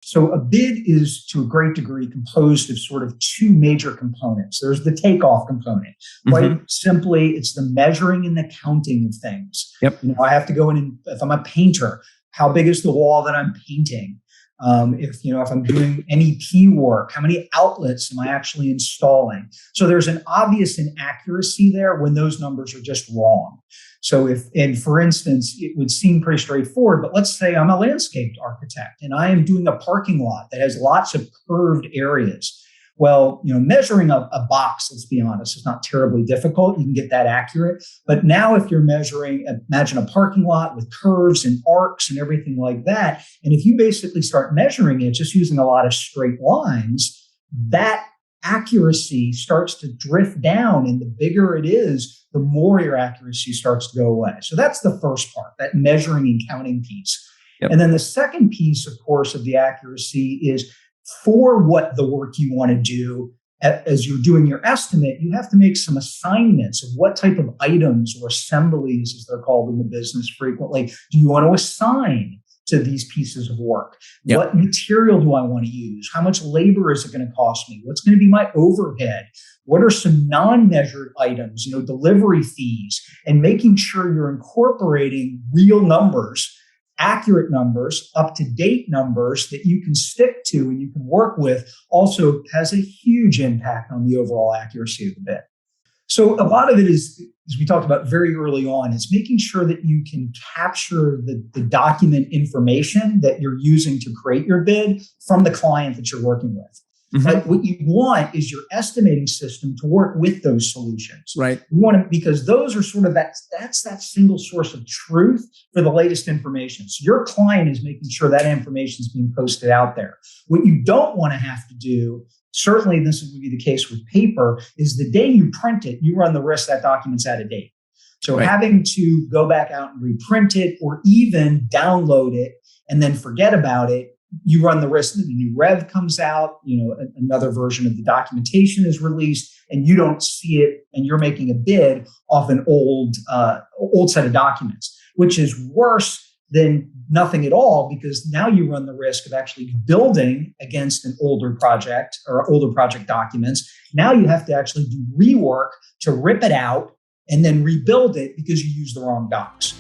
So a bid is to a great degree composed of sort of two major components. There's the takeoff component. Quite simply, it's the measuring and the counting of things. Yep. I have to go in and if I'm a painter, how big is the wall that I'm painting? If I'm doing NEP work, how many outlets am I actually installing? So there's an obvious inaccuracy there when those numbers are just wrong. So for instance, it would seem pretty straightforward, but let's say I'm a landscaped architect and I am doing a parking lot that has lots of curved areas. Well, measuring a box, let's be honest, is not terribly difficult. You can get that accurate. But now if you're measuring, imagine a parking lot with curves and arcs and everything like that. And if you basically start measuring it just using a lot of straight lines, that accuracy starts to drift down. And the bigger it is, the more your accuracy starts to go away. So that's the first part, that measuring and counting piece. Yep. And then the second piece, of course, of the accuracy is for what the work you want to do. As you're doing your estimate, you have to make some assignments of what type of items or assemblies, as they're called in the business frequently, do you want to assign to these pieces of work? Yep. What material do I want to use? How much labor is it going to cost me? What's going to be my overhead? What are some non-measured items, delivery fees, and making sure you're incorporating real numbers, accurate numbers, up-to-date numbers that you can stick to and you can work with also has a huge impact on the overall accuracy of the bid. So a lot of it is, as we talked about very early on, is making sure that you can capture the document information that you're using to create your bid from the client that you're working with. But what you want is your estimating system to work with those solutions. Right. You want to, because those are sort of that's that single source of truth for the latest information. So your client is making sure that information is being posted out there. What you don't want to have to do, certainly this would be the case with paper, is the day you print it, you run the risk that document's out of date. So having to go back out and reprint it or even download it and then forget about it, you run the risk that a new rev comes out, another version of the documentation is released and you don't see it and you're making a bid off an old set of documents, which is worse than nothing at all, because now you run the risk of actually building against an older project or older project documents. Now you have to actually do rework to rip it out and then rebuild it because you used the wrong docs.